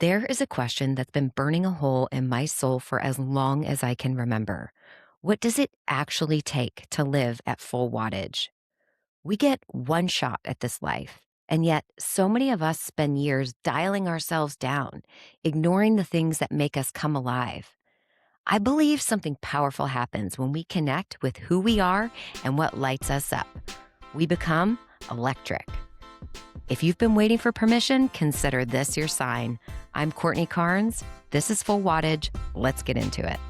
There is a question that's been burning a hole in my soul for as long as I can remember. What does it actually take to live at full wattage? We get one shot at this life, and yet so many of us spend years dialing ourselves down, ignoring the things that make us come alive. I believe something powerful happens when we connect with who we are and what lights us up. We become electric. If you've been waiting for permission, consider this your sign. I'm Courtney Carnes. This is Full Wattage. Let's get into it.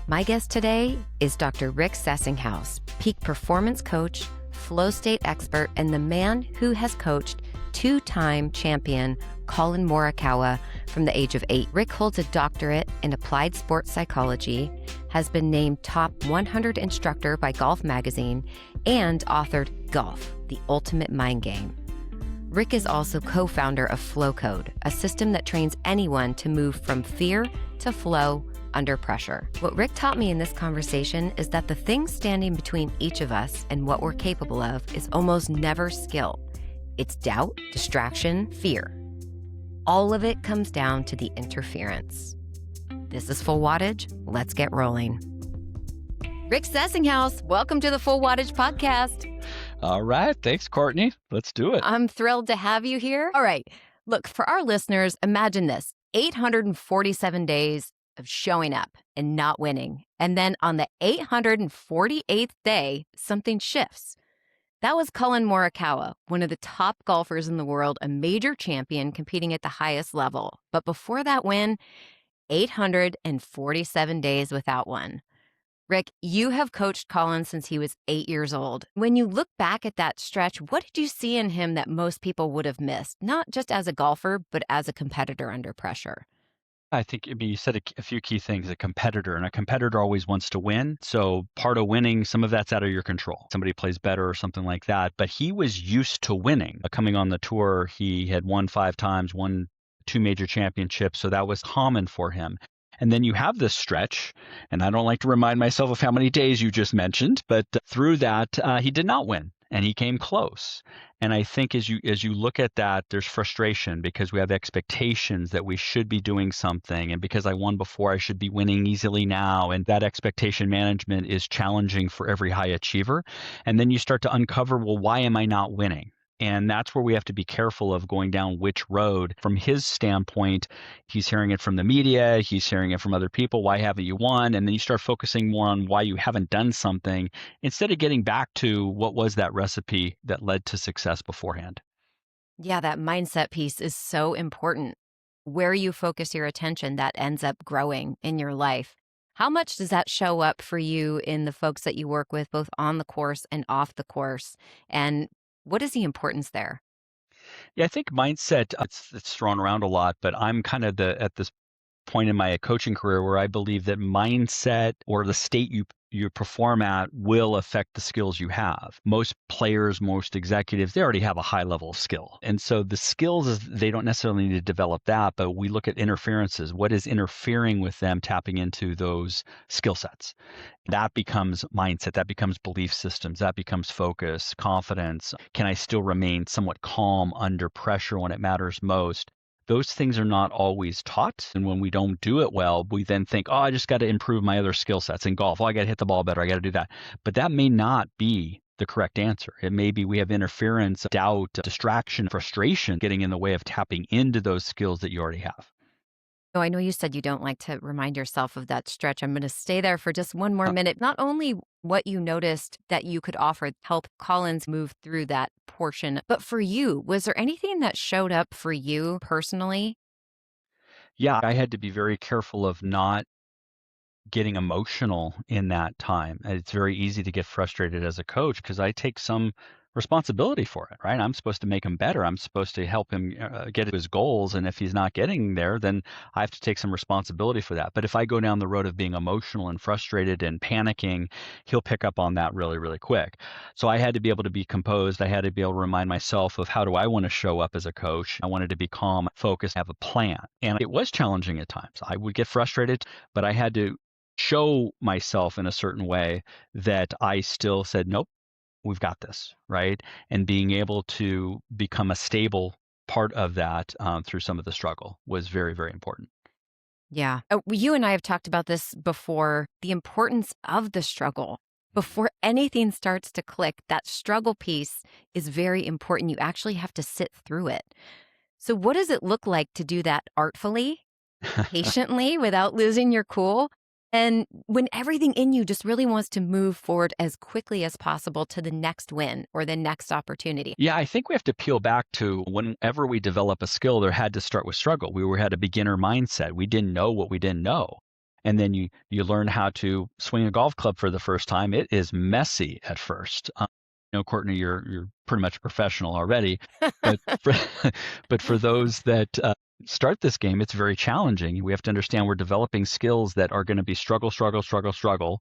My guest today is Dr. Rick Sessinghaus, peak performance coach, flow state expert, and the man who has coached two-time champion Collin Morikawa from the age of 8. Rick holds a doctorate in applied sports psychology, has been named top 100 instructor by Golf Magazine, and authored Golf, the Ultimate Mind Game. Rick is also co-founder of Flow Code, a system that trains anyone to move from fear to flow under pressure. What Rick taught me in this conversation is that the thing standing between each of us and what we're capable of is almost never skill. It's doubt, distraction, fear. All of it comes down to the interference. This is Full Wattage. Let's get rolling. Rick Sessinghaus, welcome to the Full Wattage podcast. All right. Thanks, Courtney. Let's do it. I'm thrilled to have you here. All right. Look, for our listeners, imagine this: 847 days of showing up and not winning. And then on the 848th day, something shifts. That was Collin Morikawa, one of the top golfers in the world, a major champion competing at the highest level. But before that win, 847 days without one. Rick, you have coached Collin since he was 8 years old. When you look back at that stretch, what did you see in him that most people would have missed, not just as a golfer, but as a competitor under pressure? You said a few key things. A competitor, and a competitor always wants to win. So part of winning, some of that's out of your control. Somebody plays better or something like that. But he was used to winning. Coming on the tour, he had won 5 times, won 2 major championships. So that was common for him. And then you have this stretch, and I don't like to remind myself of how many days you just mentioned, but through that, he did not win. And he came close. And I think as you look at that, there's frustration because we have expectations that we should be doing something. And because I won before, I should be winning easily now. And that expectation management is challenging for every high achiever. And then you start to uncover, well, why am I not winning? And that's where we have to be careful of going down which road. From his standpoint, he's hearing it from the media, he's hearing it from other people. Why haven't you won? And then you start focusing more on why you haven't done something instead of getting back to what was that recipe that led to success beforehand. Yeah, that mindset piece is so important. Where you focus your attention, that ends up growing in your life. How much does that show up for you in the folks that you work with, both on the course and off the course? And what is the importance there? Yeah, I think mindset, it's thrown around a lot, but I'm kind of at this point in my coaching career where I believe that mindset or the state you perform at will affect the skills you have. Most players, most executives, they already have a high level of skill. And so the skills, they don't necessarily need to develop that, but we look at interferences. What is interfering with them tapping into those skill sets? That becomes mindset, that becomes belief systems, that becomes focus, confidence. Can I still remain somewhat calm under pressure when it matters most? Those things are not always taught. And when we don't do it well, we then think, oh, I just got to improve my other skill sets in golf. Oh, I got to hit the ball better. I got to do that. But that may not be the correct answer. It may be we have interference, doubt, distraction, frustration getting in the way of tapping into those skills that you already have. Oh, I know you said you don't like to remind yourself of that stretch. I'm going to stay there for just one more minute. Not only what you noticed that you could offer help Collins move through that portion, but for you, was there anything that showed up for you personally? Yeah, I had to be very careful of not getting emotional in that time. It's very easy to get frustrated as a coach because I take some responsibility for it, right? I'm supposed to make him better. I'm supposed to help him get to his goals. And if he's not getting there, then I have to take some responsibility for that. But if I go down the road of being emotional and frustrated and panicking, he'll pick up on that really, really quick. So I had to be able to be composed. I had to be able to remind myself of how do I want to show up as a coach. I wanted to be calm, focused, have a plan. And it was challenging at times. I would get frustrated, but I had to show myself in a certain way that I still said, nope, we've got this, right? And being able to become a stable part of that through some of the struggle was very, very important. Yeah. You and I have talked about this before, the importance of the struggle. Before anything starts to click, that struggle piece is very important. You actually have to sit through it. So, what does it look like to do that artfully, patiently, without losing your cool? And when everything in you just really wants to move forward as quickly as possible to the next win or the next opportunity. Yeah, I think we have to peel back to whenever we develop a skill, there had to start with struggle. Had a beginner mindset. We didn't know what we didn't know. And then you learn how to swing a golf club for the first time. It is messy at first. Courtney, you're pretty much a professional already, but for, but for those that start this game, it's very challenging. We have to understand we're developing skills that are going to be struggle, struggle, struggle, struggle.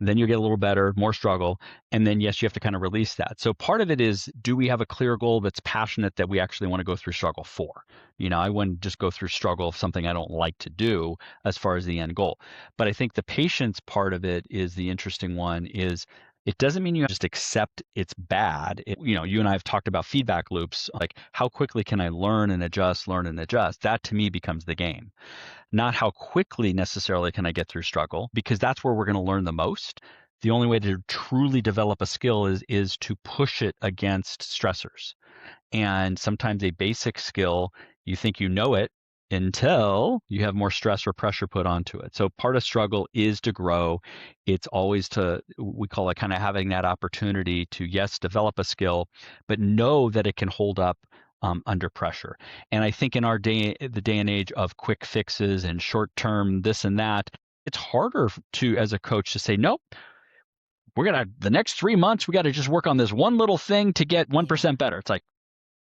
Then you get a little better, more struggle. And then, yes, you have to kind of release that. So part of it is, do we have a clear goal that's passionate that we actually want to go through struggle for? I wouldn't just go through struggle of something I don't like to do as far as the end goal. But I think the patience part of it is the interesting one is it doesn't mean you just accept it's bad. You and I have talked about feedback loops, like how quickly can I learn and adjust, learn and adjust? That to me becomes the game. Not how quickly necessarily can I get through struggle, because that's where we're going to learn the most. The only way to truly develop a skill is to push it against stressors. And sometimes a basic skill, you think you know it until you have more stress or pressure put onto it. So part of struggle is to grow. It's always we call it kind of having that opportunity to, yes, develop a skill, but know that it can hold up under pressure. And I think in the day and age of quick fixes and short term this and that, it's harder as a coach to say, nope, the next 3 months, we got to just work on this one little thing to get 1% better. It's like,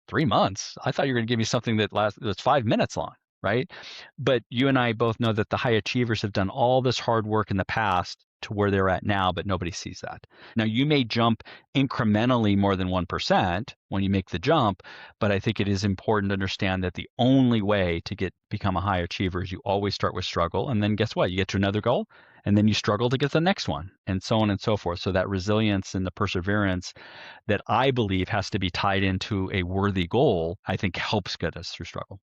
3 months? I thought you were going to give me something that's 5 minutes long, right? But you and I both know that the high achievers have done all this hard work in the past to where they're at now, but nobody sees that. Now, you may jump incrementally more than 1% when you make the jump, but I think it is important to understand that the only way to become a high achiever is you always start with struggle, and then guess what? You get to another goal, and then you struggle to get the next one, and so on and so forth. So that resilience and the perseverance that I believe has to be tied into a worthy goal, I think helps get us through struggle.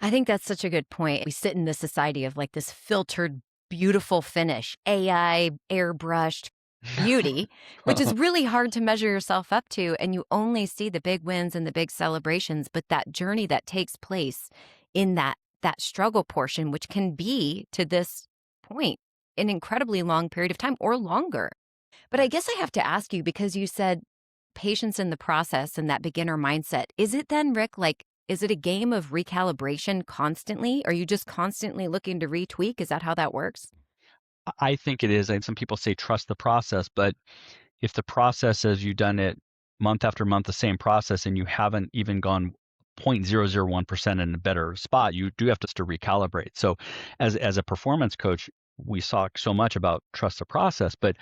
I think that's such a good point. We sit in this society of like this filtered, beautiful finish, AI, airbrushed beauty, which is really hard to measure yourself up to. And you only see the big wins and the big celebrations, but that journey that takes place in that struggle portion, which can be to this point an incredibly long period of time or longer. But I guess I have to ask you, because you said patience in the process and that beginner mindset. Is it then, Rick, is it a game of recalibration constantly? Are you just constantly looking to retweak? Is that how that works? I think it is. And some people say trust the process, but if the process as you've done it month after month, the same process, and you haven't even gone 0.001% in a better spot, you do have to recalibrate. So as a performance coach, we talk so much about trust the process, but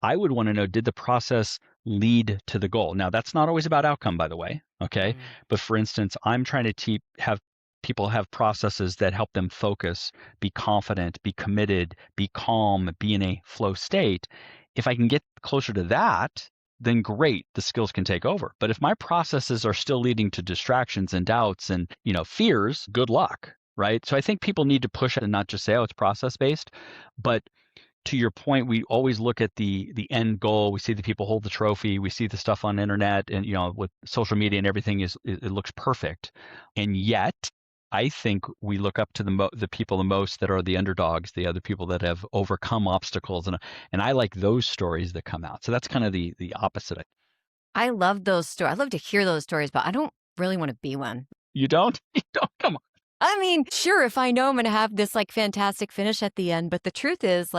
I would want to know, did the process lead to the goal? Now, that's not always about outcome, by the way. Okay. But for instance, I'm trying to have people have processes that help them focus, be confident, be committed, be calm, be in a flow state. If I can get closer to that, then great, the skills can take over. But if my processes are still leading to distractions and doubts and, fears, good luck, right? So I think people need to push it and not just say, oh, it's process based. But to your point, we always look at the end goal. We see the people hold the trophy. We see the stuff on the internet and, with social media and everything it looks perfect. And yet I think we look up to the people the most that are the underdogs, the other people that have overcome obstacles. And I like those stories that come out. So that's kind of the opposite. I love those stories. I love to hear those stories, but I don't really want to be one. You don't? You don't? Come on. I mean, sure, if I know I'm going to have this fantastic finish at the end, but the truth is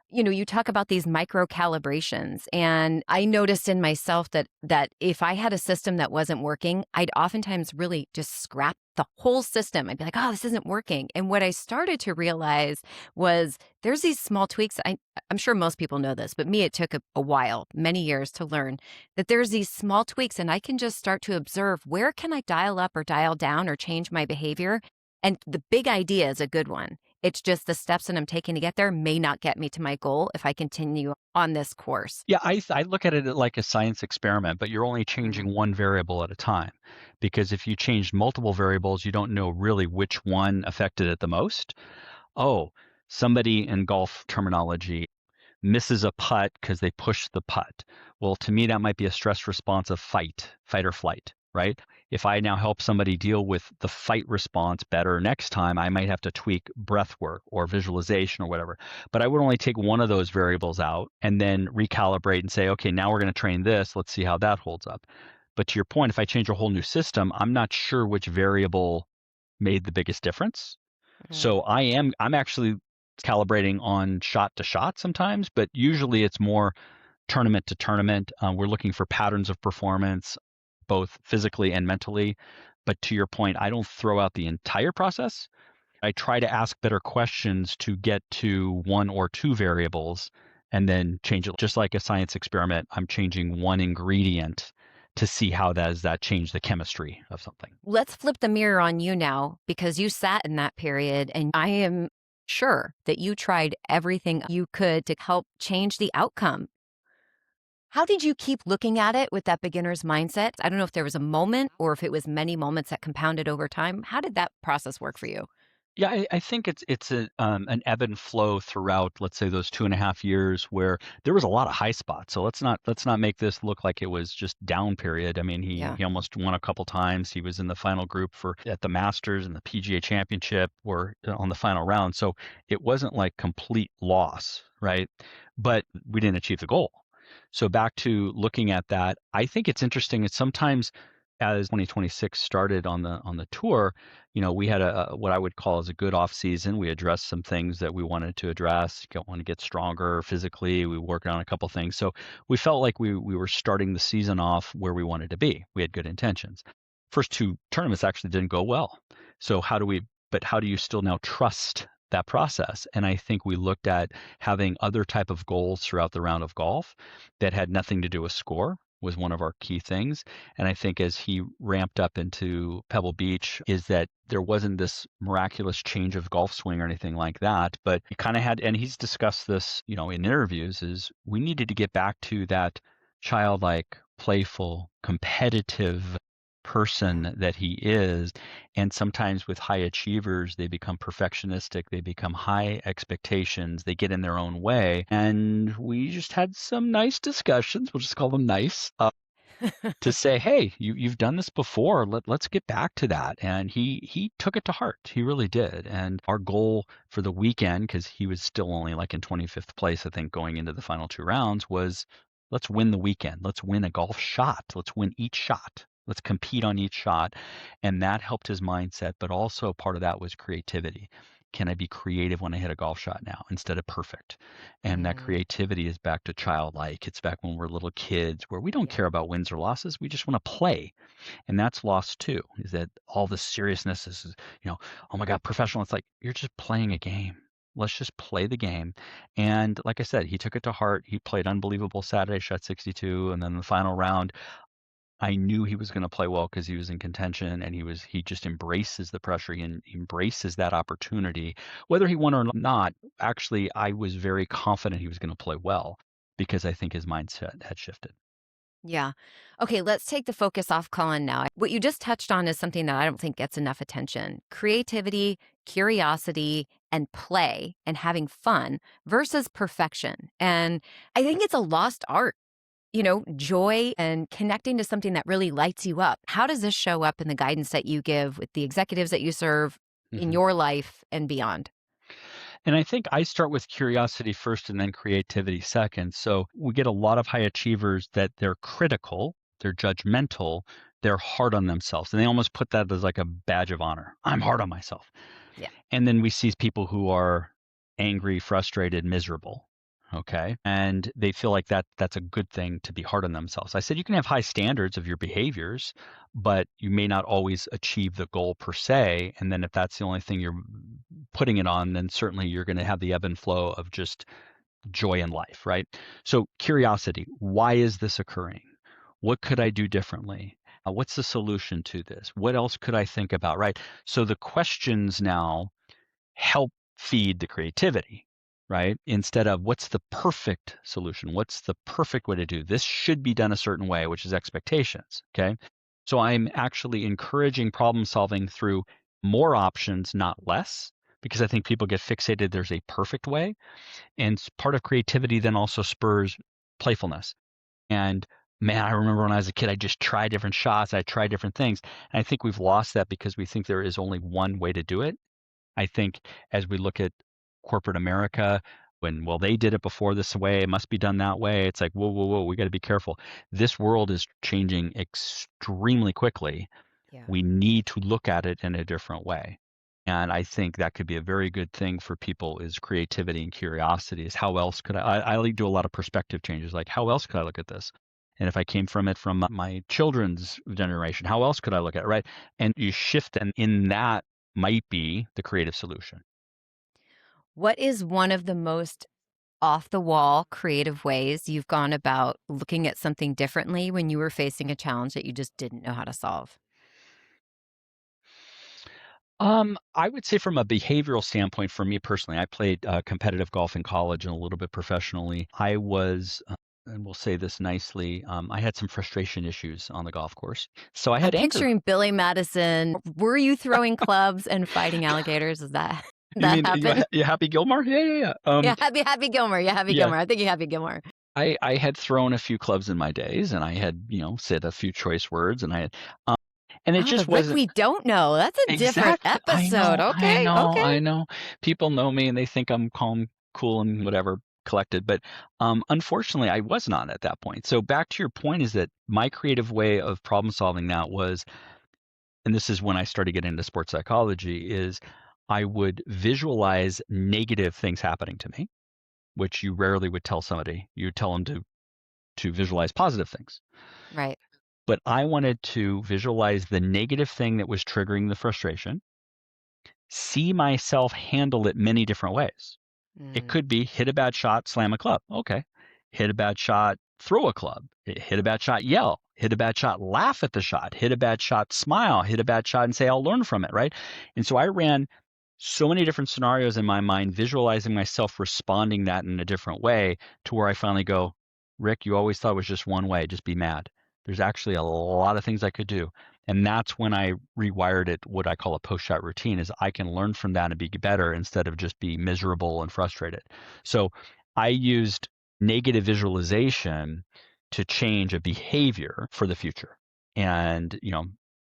you talk about these micro calibrations, and I noticed in myself that if I had a system that wasn't working, I'd oftentimes really just scrap the whole system. I'd be like, oh, this isn't working. And what I started to realize was there's these small tweaks. I'm sure most people know this, but me, it took a while, many years to learn that there's these small tweaks, and I can just start to observe where can I dial up or dial down or change my behavior. And the big idea is a good one. It's just the steps that I'm taking to get there may not get me to my goal if I continue on this course. Yeah, I look at it like a science experiment, but you're only changing one variable at a time. Because if you changed multiple variables, you don't know really which one affected it the most. Oh, somebody in golf terminology misses a putt because they push the putt. Well, to me, that might be a stress response of fight or flight, right? If I now help somebody deal with the fight response better next time, I might have to tweak breath work or visualization or whatever. But I would only take one of those variables out and then recalibrate and say, okay, now we're going to train this. Let's see how that holds up. But to your point, if I change a whole new system, I'm not sure which variable made the biggest difference. Mm. So I'm actually calibrating on shot to shot sometimes, but usually it's more tournament to tournament. We're looking for patterns of performance, both physically and mentally. But to your point, I don't throw out the entire process. I try to ask better questions to get to one or two variables and then change it. Just like a science experiment, I'm changing one ingredient to see how does that change the chemistry of something. Let's flip the mirror on you now because you sat in that period, and I am sure that you tried everything you could to help change the outcome. How did you keep looking at it with that beginner's mindset? I don't know if there was a moment or if it was many moments that compounded over time. How did that process work for you? Yeah, I think it's an ebb and flow throughout, let's say, those 2.5 years where there was a lot of high spots. So let's not make this look like it was just down period. I mean, he Yeah. he almost won a couple times. He was in the final group for at the Masters and the PGA Championship were on the final round. So it wasn't like complete loss, right? But we didn't achieve the goal. So back to looking at that, I think it's interesting. It's sometimes as 2026 started on the tour, we had a what I would call as a good off season. We addressed some things that we wanted to address. Want to get stronger physically. We worked on a couple things, so we felt like we were starting the season off where we wanted to be. We had good intentions. First two tournaments actually didn't go well. So how do we? But how do you still now trust that process? And I think we looked at having other type of goals throughout the round of golf that had nothing to do with score was one of our key things. And I think as he ramped up into Pebble Beach, is that there wasn't this miraculous change of golf swing or anything like that, but he kind of had, and he's discussed this, in interviews, is we needed to get back to that childlike, playful, competitive person that he is. And sometimes with high achievers, they become perfectionistic, they become high expectations, they get in their own way. And we just had some nice discussions, we'll just call them nice, to say, hey, you've done this before. Let's get back to that. And he took it to heart. He really did. And our goal for the weekend, because he was still only like in 25th place, I think, going into the final two rounds, was let's win the weekend. Let's win a golf shot. Let's win each shot. Let's compete on each shot. And that helped his mindset. But also part of that was creativity. Can I be creative when I hit a golf shot now instead of perfect? And that Mm, creativity is back to childlike. It's back when we're little kids where we don't yeah. care about wins or losses. We just want to play. And that's lost too, is that all the seriousness is, oh my God, professional. It's like, you're just playing a game. Let's just play the game. And like I said, he took it to heart. He played unbelievable Saturday, shot 62. And then the final round, I knew he was going to play well because he was in contention and he just embraces the pressure and embraces that opportunity. Whether he won or not, actually, I was very confident he was going to play well because I think his mindset had shifted. Yeah. Okay, let's take the focus off Colin now. What you just touched on is something that I don't think gets enough attention. Creativity, curiosity, and play and having fun versus perfection. And I think it's a lost art, joy and connecting to something that really lights you up. How does this show up in the guidance that you give with the executives that you serve in Mhm. your life and beyond? And I think I start with curiosity first and then creativity second. So we get a lot of high achievers that they're critical, they're judgmental, they're hard on themselves. And they almost put that as like a badge of honor. I'm hard on myself. Yeah. And then we see people who are angry, frustrated, miserable. Okay. And they feel like that's a good thing to be hard on themselves. I said you can have high standards of your behaviors, but you may not always achieve the goal per se. And then if that's the only thing you're putting it on, then certainly you're going to have the ebb and flow of just joy in life, right? So curiosity, why is this occurring? What could I do differently? What's the solution to this? What else could I think about, right? So the questions now help feed the creativity, right? Instead of what's the perfect solution? What's the perfect way to do this? Should be done a certain way, which is expectations. Okay. So I'm actually encouraging problem solving through more options, not less, because I think people get fixated. There's a perfect way. And part of creativity then also spurs playfulness. And man, I remember when I was a kid, I just tried different shots. I tried different things. And I think we've lost that because we think there is only one way to do it. I think as we look at corporate America, when, well, they did it before this way, it must be done that way. It's like, whoa, whoa, whoa, we got to be careful. This world is changing extremely quickly. Yeah. We need to look at it in a different way. And I think that could be a very good thing for people is creativity and curiosity is how else could I do a lot of perspective changes, like how else could I look at this? And if I came from it from my children's generation, how else could I look at it, right? And you shift, and in that might be the creative solution. What is one of the most off the wall creative ways you've gone about looking at something differently when you were facing a challenge that you just didn't know how to solve? I would say from a behavioral standpoint, for me personally, I played competitive golf in college and a little bit professionally. I was, and we'll say this nicely, I had some frustration issues on the golf course. So I I'm had anger. picturing Billy Madison. Were you throwing clubs and fighting alligators? Is that You that mean happened? you Happy Gilmore? Yeah, yeah, yeah. Yeah, Happy Gilmore. Yeah, Happy Yeah. Gilmore. I think you Happy Gilmore. I had thrown a few clubs in my days, and I had, said a few choice words, and I had, and it Oh, the just Rick wasn't. we don't know. That's a different Exactly. I episode. know, I Okay, know, okay. I know. People know me and they think I'm calm, cool, and whatever, collected. But unfortunately, I was not at that point. So back to your point is that my creative way of problem solving that was, and this is when I started getting into sports psychology, is I would visualize negative things happening to me, which you rarely would tell somebody. You would tell them to visualize positive things. Right. But I wanted to visualize the negative thing that was triggering the frustration, see myself handle it many different ways. It Mm. could be hit a bad shot, slam a club. Okay. Hit a bad shot, throw a club. Hit a bad shot, yell. Hit a bad shot, laugh at the shot. Hit a bad shot, smile. Hit a bad shot and say, I'll learn from it, right? And so I ran so many different scenarios in my mind, visualizing myself responding that in a different way to where I finally go, Rick, you always thought it was just one way, just be mad. There's actually a lot of things I could do. And that's when I rewired it, what I call a post-shot routine, is I can learn from that and be better instead of just be miserable and frustrated. So I used negative visualization to change a behavior for the future. And,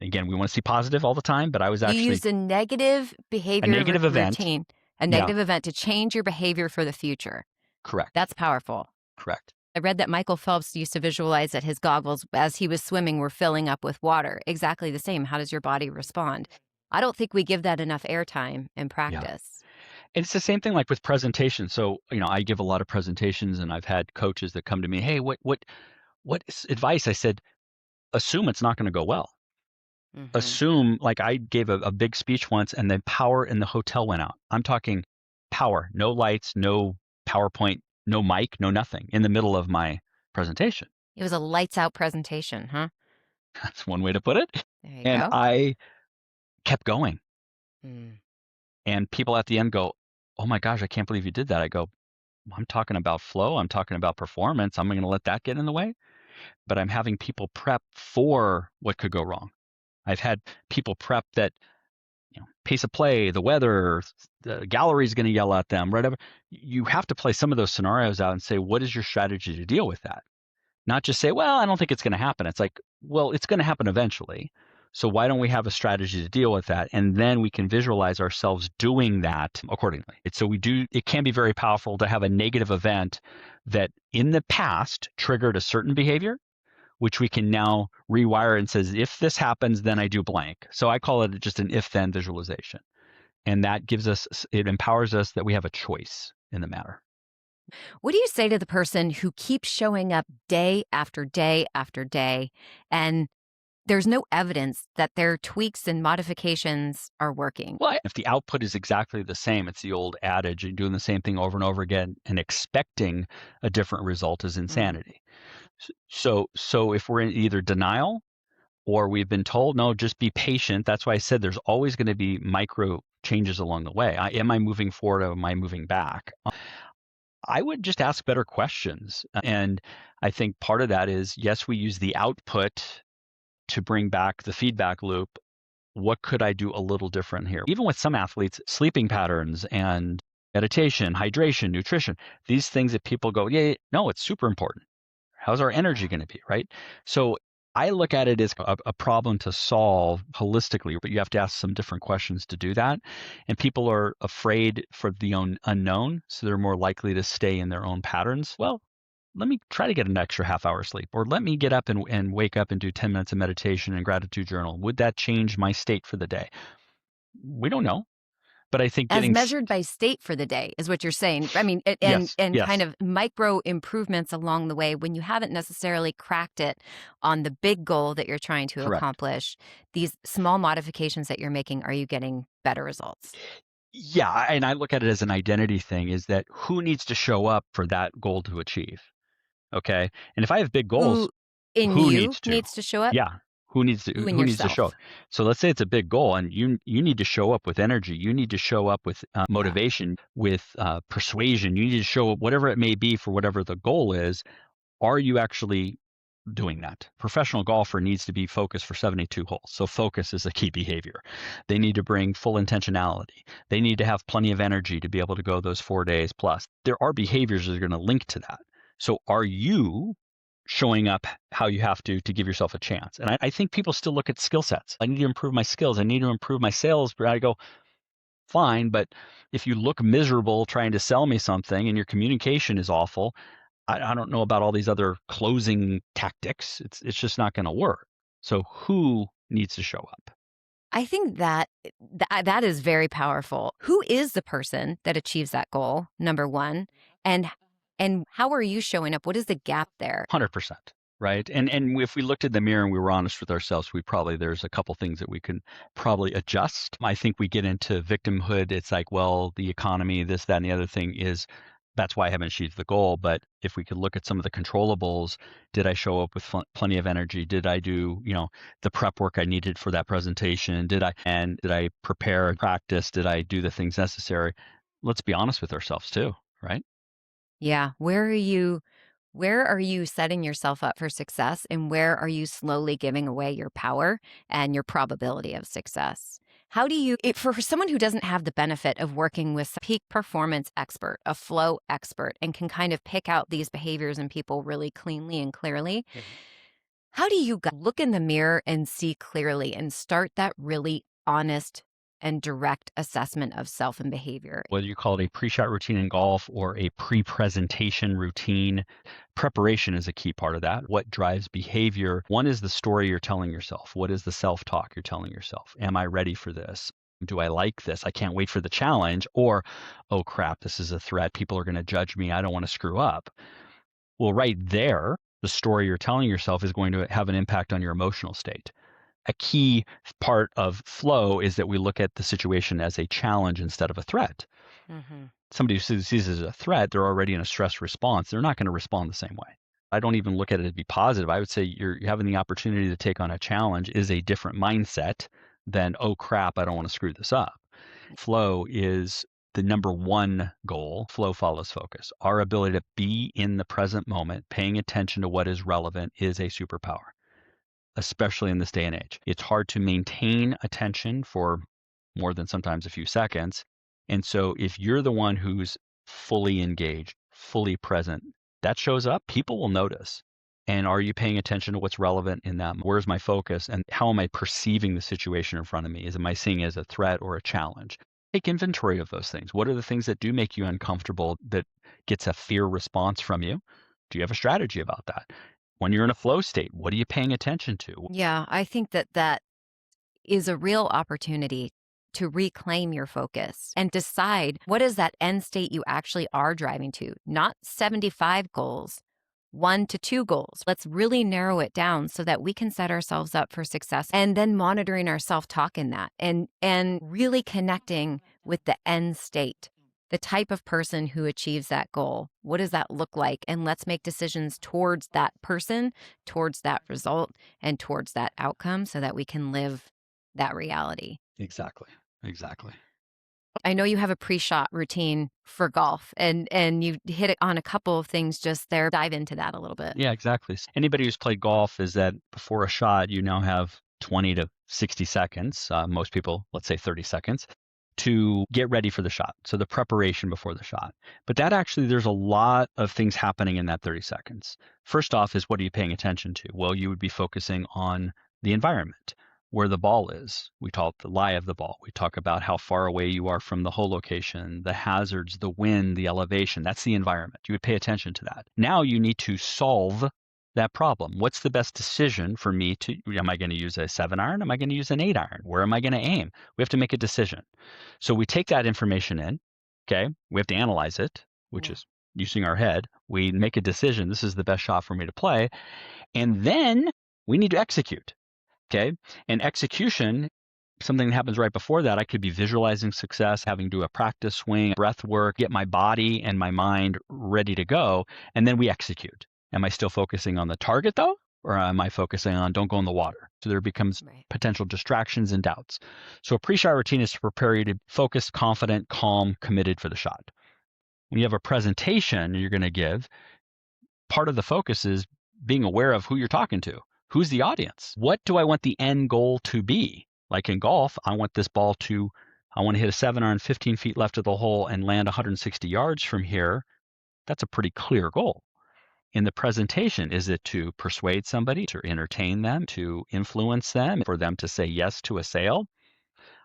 again, we want to see positive all the time, but I was You actually used a negative a behavior negative event. routine, a Yeah, negative event to change your behavior for the future. correct. That's powerful. Correct. I read that Michael Phelps used to visualize that his goggles, as he was swimming, were filling up with water. Exactly the same. How does your body respond? I don't think we give that enough airtime in Yeah. practice. It's the same thing like with presentations. So, I give a lot of presentations and I've had coaches that come to me, "Hey, what is advice?" I said, "Assume it's not going to go well. Mm-hmm. Assume," like I gave a big speech once and the power in the hotel went out. I'm talking power, no lights, no PowerPoint, no mic, no nothing in the middle of my presentation. It was a lights out presentation, huh? That's one way to put it. There you And go. I kept going. Mm. And people at the end go, "Oh my gosh, I can't believe you did that." I go, I'm talking about flow. I'm talking about performance. I'm going to let that get in the way. But I'm having people prep for what could go wrong. I've had people prep that, pace of play, the weather, the gallery's going to yell at them, whatever. You have to play some of those scenarios out and say, what is your strategy to deal with that? Not just say, well, I don't think it's going to happen. It's like, well, it's going to happen eventually. So why don't we have a strategy to deal with that? And then we can visualize ourselves doing that accordingly. It can be very powerful to have a negative event that in the past triggered a certain behavior, which we can now rewire and says, if this happens, then I do blank. So I call it just an if-then visualization. And that it empowers us that we have a choice in the matter. What do you say to the person who keeps showing up day after day after day, and there's no evidence that their tweaks and modifications are working? Well, if the output is exactly the same, it's the old adage, you're doing the same thing over and over again and expecting a different result is Mm. insanity. So if we're in either denial or we've been told, no, just be patient. That's why I said there's always going to be micro changes along the way. Am I moving forward or am I moving back? I would just ask better questions. And I think part of that is, yes, we use the output to bring back the feedback loop. What could I do a little different here? Even with some athletes, sleeping patterns and meditation, hydration, nutrition, these things that people go, yeah, no, it's super important. How's our energy going to be, right? So I look at it as a problem to solve holistically, but you have to ask some different questions to do that. And people are afraid for the unknown, so they're more likely to stay in their own patterns. Well, let me try to get an extra half hour sleep, or let me get up and wake up and do 10 minutes of meditation and gratitude journal. Would that change my state for the day? We don't know. But I think As getting measured by state for the day is what you're saying. I mean, yes, and kind yes, of micro improvements along the way when you haven't necessarily cracked it on the big goal that you're trying to correct. accomplish. These small modifications that you're making, are you getting better results? Yeah, and I look at it as an identity thing, is that who needs to show up for that goal to achieve? Okay. And if I have big goals, Who in who you needs to? needs to show up? Yeah. Who in Who needs to show up? yourself? So let's say it's a big goal and you need to show up with energy. You need to show up with Yeah. motivation, with persuasion. You need to show up whatever it may be for whatever the goal is. Are you actually doing that? Professional golfer needs to be focused for 72 holes. So focus is a key behavior. They need to bring full intentionality. They need to have plenty of energy to be able to go those 4 days plus. There are behaviors that are going to link to that. So are you showing up how you have to give yourself a chance? And I think people still look at skill sets. I need to improve my skills. I need to improve my sales. But I go, fine, but if you look miserable trying to sell me something and your communication is awful, I don't know about all these other closing tactics. It's just not going to work. So who needs to show up? I think that is very powerful. Who is the person that achieves that goal? Number one, and how are you showing up? What is the gap there? 100%. Right. And if we looked in the mirror and we were honest with ourselves, there's a couple things that we can probably adjust. I think we get into victimhood. It's like, well, the economy, this, that, and the other thing is that's why I haven't achieved the goal. But if we could look at some of the controllables, did I show up with plenty of energy? Did I do, the prep work I needed for that presentation? Did I prepare and practice? Did I do the things necessary? Let's be honest with ourselves too, right? Yeah, where are you setting yourself up for success, and where are you slowly giving away your power and your probability of success? How do you for someone who doesn't have the benefit of working with a peak performance expert, a flow expert, and can kind of pick out these behaviors in people really cleanly and clearly, how do you look in the mirror and see clearly and start that really honest and direct assessment of self and behavior? Whether you call it a pre-shot routine in golf or a pre-presentation routine, preparation is a key part of that. What drives behavior? One is the story you're telling yourself. What is the self-talk you're telling yourself? Am I ready for this? Do I like this? I can't wait for the challenge. Or, oh crap, this is a threat. People are going to judge me. I don't want to screw up. Well, right there, the story you're telling yourself is going to have an impact on your emotional state. A key part of flow is that we look at the situation as a challenge instead of a threat. Mm-hmm. Somebody who sees it as a threat, they're already in a stress response. They're not going to respond the same way. I don't even look at it to be positive. I would say you're having the opportunity to take on a challenge is a different mindset than, oh crap, I don't want to screw this up. Flow is the number one goal. Flow follows focus. Our ability to be in the present moment, paying attention to what is relevant, is a superpower, especially in this day and age. It's hard to maintain attention for more than sometimes a few seconds. And so if you're the one who's fully engaged, fully present, that shows up, people will notice. And are you paying attention to what's relevant in that? Where's my focus and how am I perceiving the situation in front of me? Am I seeing it as a threat or a challenge? Take inventory of those things. What are the things that do make you uncomfortable that gets a fear response from you? Do you have a strategy about that? When you're in a flow state, what are you paying attention to? Yeah, I think that is a real opportunity to reclaim your focus and decide what is that end state you actually are driving to, not 75 goals, 1 to 2 goals. Let's really narrow it down so that we can set ourselves up for success, and then monitoring our self-talk in that and really connecting with the end state. The type of person who achieves that goal. What does that look like? And let's make decisions towards that person, towards that result, and towards that outcome so that we can live that reality. Exactly. Exactly. I know you have a pre-shot routine for golf, and you hit it on a couple of things just there. Dive into that a little bit. Yeah, exactly. Anybody who's played golf is that before a shot, you now have 20 to 60 seconds, most people, let's say 30 seconds, to get ready for the shot. So the preparation before the shot. But that actually, there's a lot of things happening in that 30 seconds. First off is, what are you paying attention to? Well, you would be focusing on the environment, where the ball is. We call it the lie of the ball. We talk about how far away you are from the hole location, the hazards, the wind, the elevation. That's the environment. You would pay attention to that. Now you need to solve that problem. What's the best decision for me to, am I going to use a 7-iron? Am I going to use an 8-iron? Where am I going to aim? We have to make a decision. So we take that information in, okay? We have to analyze it, which is using our head. We make a decision. This is the best shot for me to play. And then we need to execute. Okay. And execution, something that happens right before that, I could be visualizing success, having to do a practice swing, breath work, get my body and my mind ready to go. And then we execute. Am I still focusing on the target though? Or am I focusing on don't go in the water? So there becomes potential distractions and doubts. So a pre-shot routine is to prepare you to focus, confident, calm, committed for the shot. When you have a presentation you're going to give, part of the focus is being aware of who you're talking to. Who's the audience? What do I want the end goal to be? Like in golf, I want this ball to, I want to hit a 7-iron 15 feet left of the hole and land 160 yards from here. That's a pretty clear goal. In the presentation, is it to persuade somebody, to entertain them, to influence them, for them to say yes to a sale?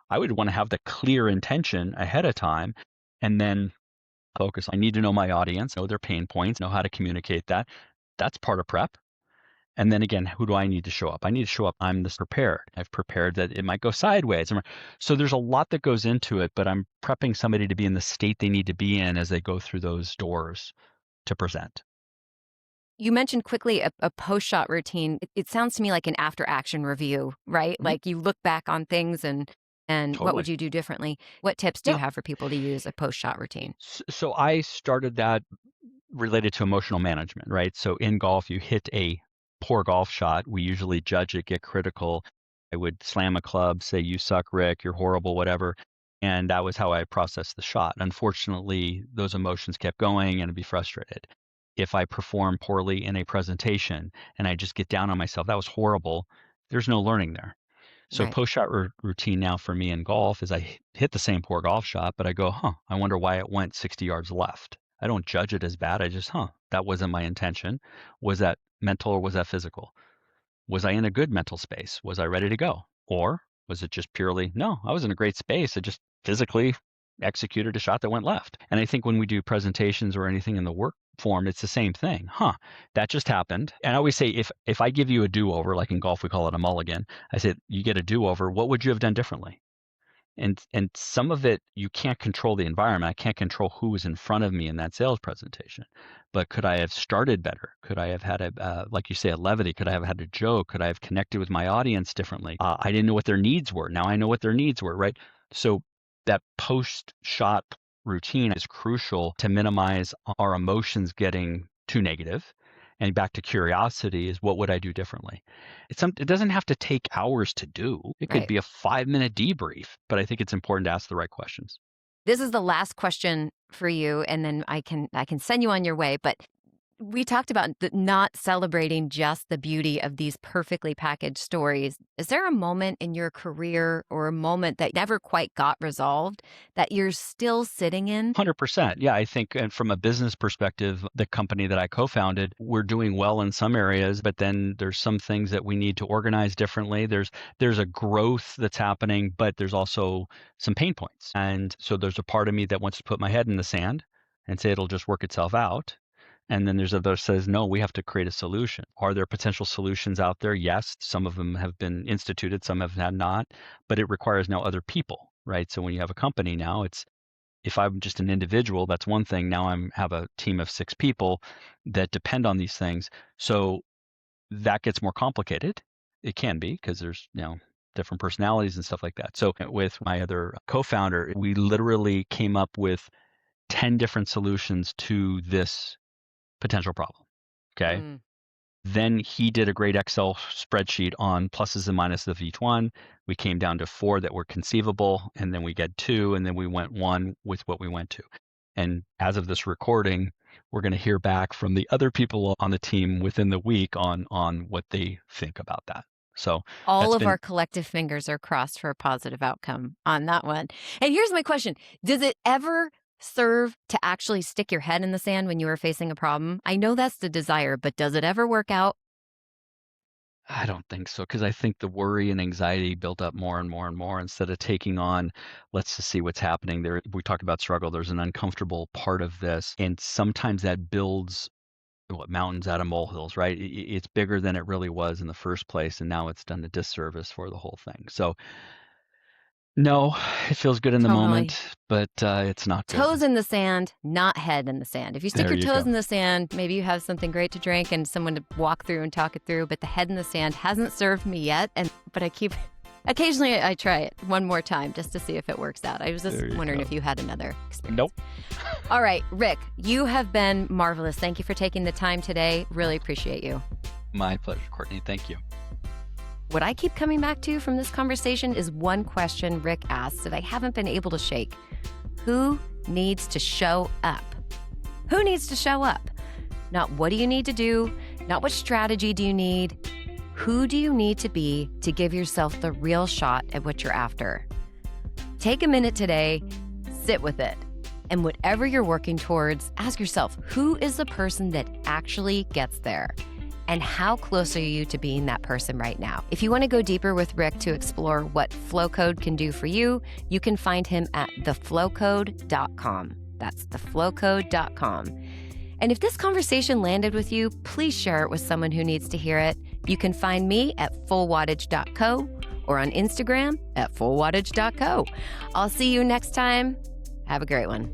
I would want to have the clear intention ahead of time and then focus. I need to know my audience, know their pain points, know how to communicate that. That's part of prep. And then again, who do I need to show up? I need to show up. I'm this prepared. I've prepared that it might go sideways. So there's a lot that goes into it, but I'm prepping somebody to be in the state they need to be in as they go through those doors to present. You mentioned quickly a post-shot routine. It sounds to me like an after-action review, right? Mm-hmm. Like you look back on things and Totally. what would you do differently? What tips do you have for people to use a post-shot routine? So I started that related to emotional management, right? So in golf, you hit a poor golf shot. We usually judge it, get critical. I would slam a club, say, you suck, Rick, you're horrible, whatever. And that was how I processed the shot. Unfortunately, those emotions kept going and I'd be frustrated. If I perform poorly in a presentation and I just get down on myself, that was horrible, there's no learning there. So post-shot routine now for me in golf is I hit the same poor golf shot, but I go, I wonder why it went 60 yards left. I don't judge it as bad. I just, that wasn't my intention. Was that mental or was that physical? Was I in a good mental space? Was I ready to go? Or was it just purely, no, I was in a great space. I just physically executed a shot that went left. And I think when we do presentations or anything in the work form, it's the same thing. That just happened. And I always say, if I give you a do-over, like in golf, we call it a mulligan, I said, you get a do-over, what would you have done differently? And some of it, you can't control the environment. I can't control who was in front of me in that sales presentation. But could I have started better? Could I have had like you say, a levity? Could I have had a joke? Could I have connected with my audience differently? I didn't know what their needs were. Now I know what their needs were, right? So that post-shot routine is crucial to minimize our emotions getting too negative. And back to curiosity is, what would I do differently? It doesn't have to take hours to do. It could be a 5-minute debrief, but I think it's important to ask the right questions. This is the last question for you, and then I can send you on your way. But we talked about not celebrating just the beauty of these perfectly packaged stories. Is there a moment in your career or a moment that never quite got resolved that you're still sitting in? 100%. Yeah, I think, and from a business perspective, the company that I co-founded, we're doing well in some areas, but then there's some things that we need to organize differently. There's a growth that's happening, but there's also some pain points. And so there's a part of me that wants to put my head in the sand and say it'll just work itself out. And then there's others says, no, we have to create a solution. Are there potential solutions out there? Yes, some of them have been instituted, some have not, but it requires now other people, right? So when you have a company now, if I'm just an individual, that's one thing. Now I have a team of 6 people that depend on these things. So that gets more complicated. It can be because there's, different personalities and stuff like that. So with my other co-founder, we literally came up with 10 different solutions to this potential problem. Okay. Then he did a great Excel spreadsheet on pluses and minuses of each one. We came down to 4 that were conceivable, and then we got 2, and then we went 1 with what we went to. And as of this recording, we're going to hear back from the other people on the team within the week on what they think about that. So all of our collective fingers are crossed for a positive outcome on that one. And here's my question. Does it ever serve to actually stick your head in the sand when you are facing a problem? I know that's the desire, but does it ever work out? I don't think so, because I think the worry and anxiety built up more and more and more instead of taking on, let's just see what's happening there. We talked about struggle. There's an uncomfortable part of this. And sometimes that builds mountains out of molehills, right? It's bigger than it really was in the first place. And now it's done a disservice for the whole thing. So no, it feels good in the moment, but it's not good. Toes in the sand, not head in the sand. If you stick your toes in the sand, maybe you have something great to drink and someone to walk through and talk it through, but the head in the sand hasn't served me yet. But occasionally I try it one more time just to see if it works out. I was just wondering if you had another experience. Nope. All right, Rick, you have been marvelous. Thank you for taking the time today. Really appreciate you. My pleasure, Courtney. Thank you. What I keep coming back to from this conversation is one question Rick asks that I haven't been able to shake. Who needs to show up? Who needs to show up? Not what do you need to do, not what strategy do you need. Who do you need to be to give yourself the real shot at what you're after? Take a minute today, sit with it, and whatever you're working towards, ask yourself, who is the person that actually gets there? And how close are you to being that person right now? If you want to go deeper with Rick to explore what Flow Code can do for you, you can find him at theflowcode.com. That's theflowcode.com. And if this conversation landed with you, please share it with someone who needs to hear it. You can find me at fullwattage.co or on Instagram at fullwattage.co. I'll see you next time. Have a great one.